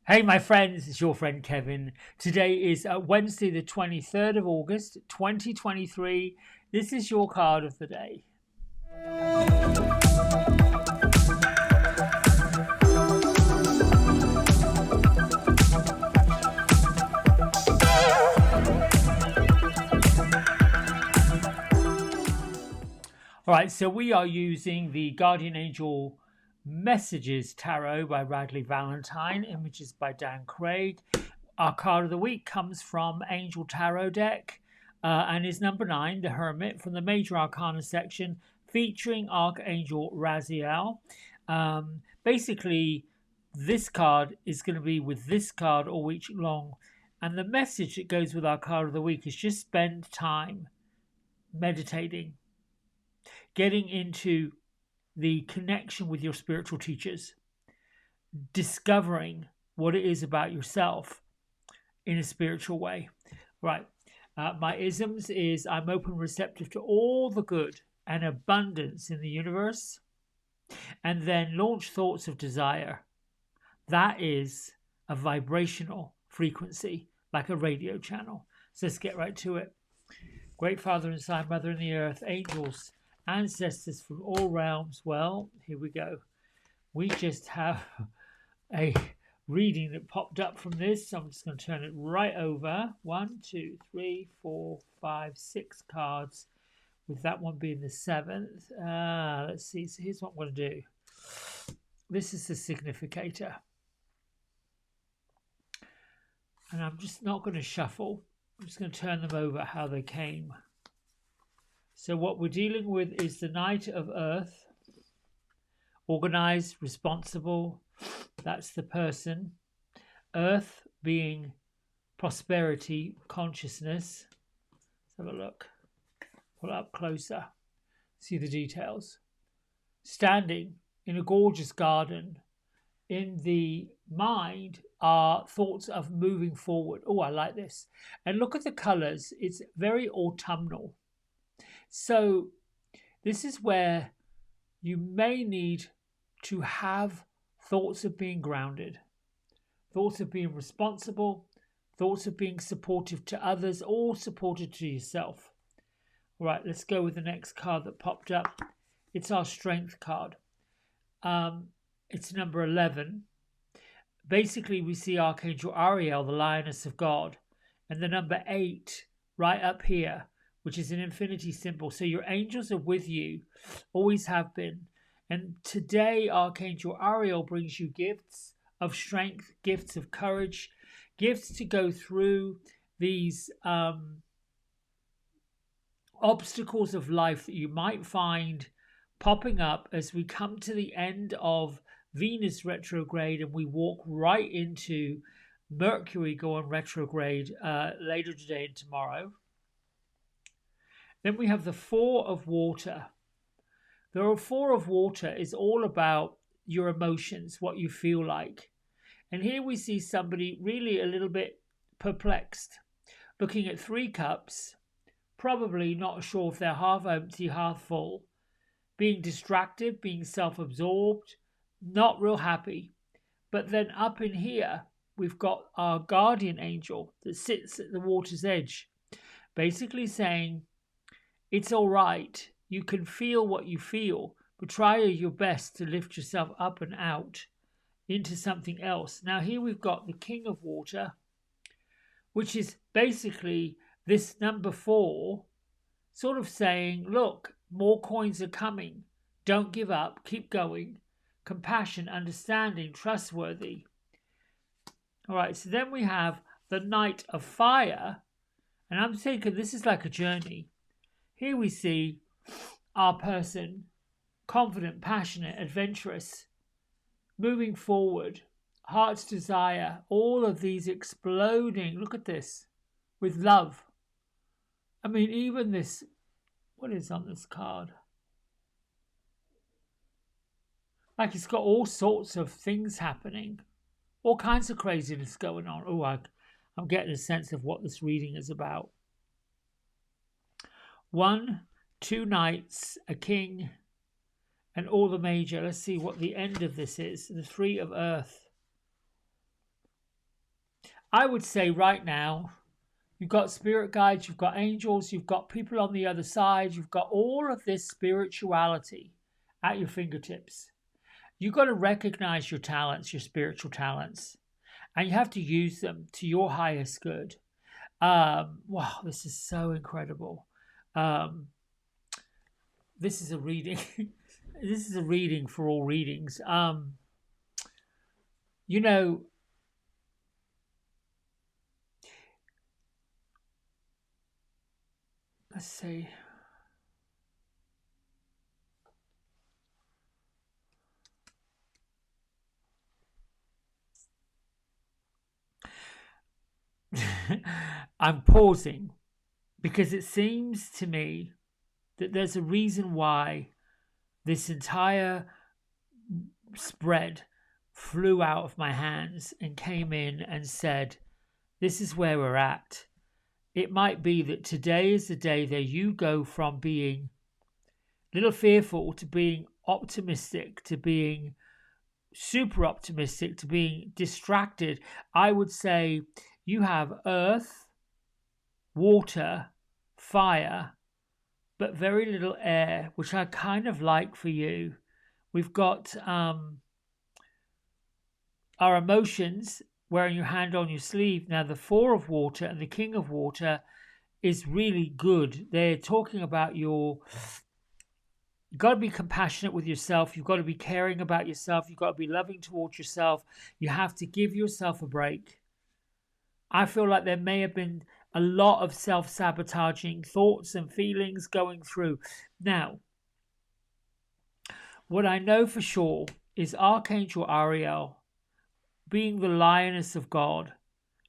Hey, my friends, it's your friend Kevin. Today is Wednesday, the 23rd of August, 2023. This is your card of the day. All right, so we are using the Guardian Angel Messages Tarot by Radley Valentine, images by Dan Craig. Our card of the week comes from Angel Tarot deck and is number 9, the Hermit, from the Major Arcana section, featuring Archangel Raziel. Basically, this card is going to be with this card all week long, and the message that goes with our card of the week is just spend time meditating, getting into the connection with your spiritual teachers, discovering what it is about yourself in a spiritual way. Right. My isms is I'm open, receptive to all the good and abundance in the universe, and then launch thoughts of desire. That is a vibrational frequency, like a radio channel. So let's get right to it. Great Father inside, Mother in the earth, angels, ancestors from all realms. Well, here we go. We just have a reading that popped up from this. So I'm just going to turn it right over. 1, 2, 3, 4, 5, 6 cards, with that one being the 7th. Let's see. So here's what I'm going to do. This is the significator. And I'm just not going to shuffle. I'm just going to turn them over how they came. So what we're dealing with is the Knight of Earth. Organized, responsible. That's the person. Earth being prosperity, consciousness. Let's have a look. Pull it up closer. See the details. Standing in a gorgeous garden. In the mind are thoughts of moving forward. Oh, I like this. And look at the colors. It's very autumnal. So this is where you may need to have thoughts of being grounded, thoughts of being responsible, thoughts of being supportive to others, or supportive to yourself. All right, let's go with the next card that popped up. It's our strength card. It's number 11. Basically, we see Archangel Ariel, the Lioness of God, and the number 8 right up here, which is an infinity symbol. So your angels are with you, always have been. And today, Archangel Ariel brings you gifts of strength, gifts of courage, gifts to go through these obstacles of life that you might find popping up as we come to the end of Venus retrograde and we walk right into Mercury going retrograde later today and tomorrow. Then we have the Four of Water. The Four of Water is all about your emotions, what you feel like. And here we see somebody really a little bit perplexed, looking at 3 cups, probably not sure if they're half empty, half full, being distracted, being self-absorbed, not real happy. But then up in here, we've got our guardian angel that sits at the water's edge, basically saying, it's all right. You can feel what you feel, but try your best to lift yourself up and out into something else. Now here we've got the King of Water, which is basically this number 4, sort of saying, look, more coins are coming. Don't give up. Keep going. Compassion, understanding, trustworthy. All right, so then we have the Knight of Fire. And I'm thinking this is like a journey. Here we see our person, confident, passionate, adventurous, moving forward, heart's desire, all of these exploding. Look at this, with love. I mean, even this, what is on this card? Like it's got all sorts of things happening, all kinds of craziness going on. Oh, I'm getting a sense of what this reading is about. 1, 2 knights, a king, and all the major. Let's see what the end of this is. The 3 of Earth. I would say right now, you've got spirit guides, you've got angels, you've got people on the other side, you've got all of this spirituality at your fingertips. You've got to recognize your talents, your spiritual talents, and you have to use them to your highest good. Wow, this is so incredible. Um, this is a reading. This is a reading for all readings. You know, let's see. I'm pausing because it seems to me that there's a reason why this entire spread flew out of my hands and came in and said, this is where we're at. It might be that today is the day that you go from being a little fearful to being optimistic, to being super optimistic, to being distracted. I would say you have earth, water, fire, but very little air, which I kind of like for you. We've got our emotions, wearing your hand on your sleeve. Now, the Four of Water and the King of Water is really good. They're talking about you've got to be compassionate with yourself. You've got to be caring about yourself. You've got to be loving towards yourself. You have to give yourself a break. I feel like there may have been a lot of self-sabotaging thoughts and feelings going through. Now, what I know for sure is Archangel Ariel, being the lioness of God.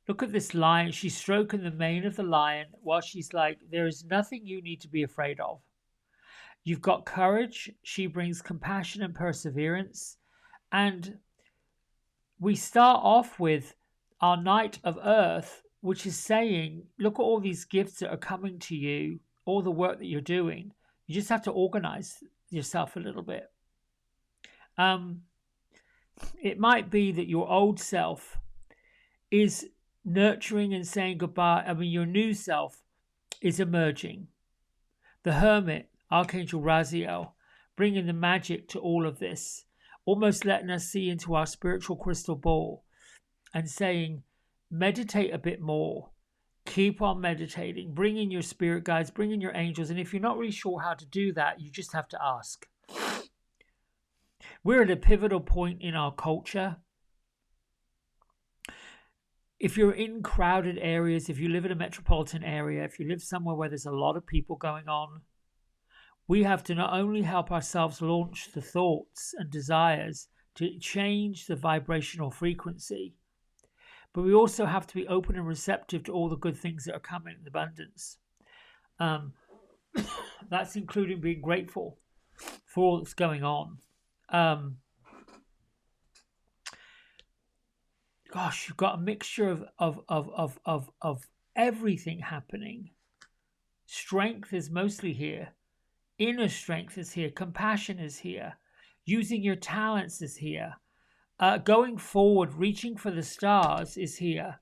Look at this lion. She's stroking the mane of the lion while she's like, there is nothing you need to be afraid of. You've got courage. She brings compassion and perseverance. And we start off with our Knight of Earth, which is saying, look at all these gifts that are coming to you, all the work that you're doing. You just have to organize yourself a little bit. It might be that your old self is nurturing and saying goodbye. I mean, your new self is emerging. The Hermit, Archangel Raziel, bringing the magic to all of this, almost letting us see into our spiritual crystal ball and saying, meditate a bit more. Keep on meditating. Bring in your spirit guides, bring in your angels. And if you're not really sure how to do that, you just have to ask. We're at a pivotal point in our culture. If you're in crowded areas, if you live in a metropolitan area, if you live somewhere where there's a lot of people going on, we have to not only help ourselves launch the thoughts and desires to change the vibrational frequency, but we also have to be open and receptive to all the good things that are coming in abundance. That's including being grateful for all that's going on. Gosh, you've got a mixture of everything happening. Strength is mostly here. Inner strength is here. Compassion is here. Using your talents is here. Going forward, reaching for the stars is here.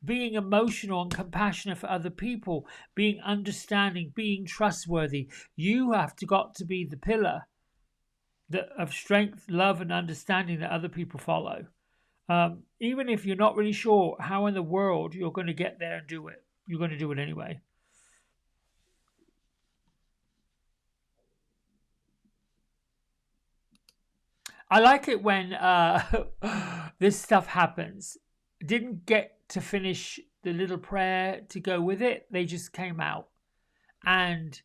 Being emotional and compassionate for other people. Being understanding. Being trustworthy. You have got to be the pillar of strength, love, and understanding that other people follow. Even if you're not really sure how in the world you're going to get there and do it, you're going to do it anyway. I like it when this stuff happens. Didn't get to finish the little prayer to go with it. They just came out. And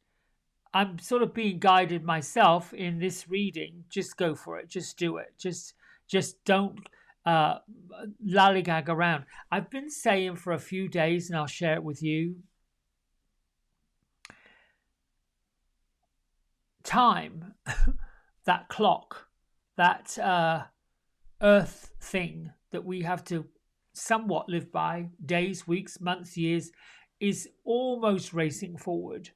I'm sort of being guided myself in this reading. Just go for it. Just do it. Just don't lollygag around. I've been saying for a few days, and I'll share it with you. Time, that clock, that earth thing that we have to somewhat live by, days, weeks, months, years, is almost racing forward.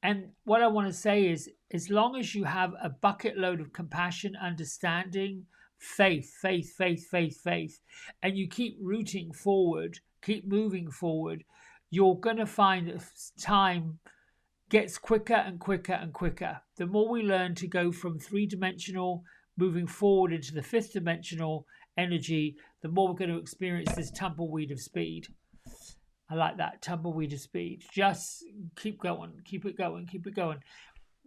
And what I want to say is, as long as you have a bucket load of compassion, understanding faith, faith, faith, faith, faith, and you keep rooting forward, keep moving forward, you're going to find that time gets quicker and quicker and quicker. The more we learn to go from three-dimensional, moving forward into the fifth-dimensional energy, the more we're going to experience this tumbleweed of speed. I like that, tumbleweed of speed. Just keep going, keep it going, keep it going.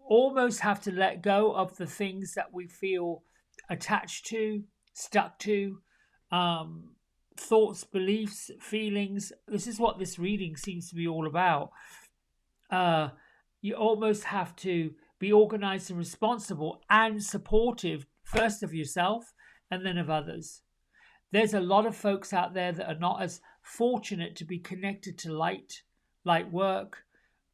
Almost have to let go of the things that we feel attached to, stuck to, thoughts, beliefs, feelings. This is what this reading seems to be all about. You almost have to be organized and responsible and supportive, first of yourself and then of others. There's a lot of folks out there that are not as fortunate to be connected to light work,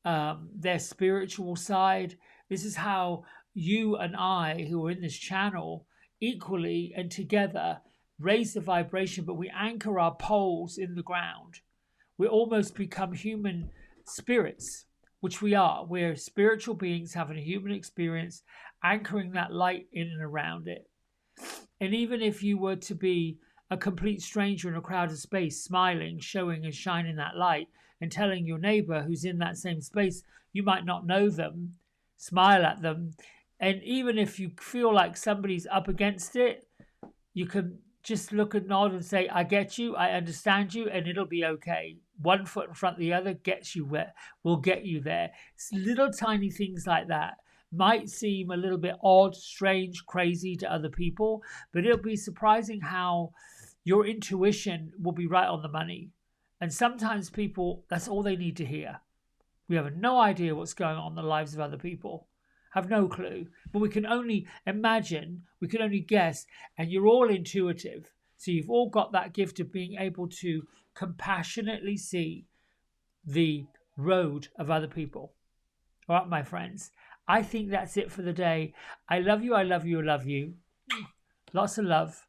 their spiritual side. This is how you and I, who are in this channel, equally and together raise the vibration, but we anchor our poles in the ground. We almost become human spirits, which we are. We're spiritual beings having a human experience, anchoring that light in and around it. And even if you were to be a complete stranger in a crowded space, smiling, showing and shining that light, and telling your neighbor who's in that same space, you might not know them, smile at them. And even if you feel like somebody's up against it, you can just look and nod and say, I get you, I understand you, and it'll be okay. One foot in front of the other gets you where, will get you there. It's little tiny things like that might seem a little bit odd, strange, crazy to other people, but it'll be surprising how your intuition will be right on the money. And sometimes people, that's all they need to hear. We have no idea what's going on in the lives of other people. Have no clue. But we can only imagine, we can only guess, and you're all intuitive. So you've all got that gift of being able to compassionately see the road of other people. All right, my friends. I think that's it for the day. I love you, I love you, I love you. Lots of love,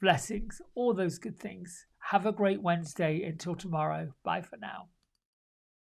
blessings, all those good things. Have a great Wednesday. Until tomorrow. Bye for now.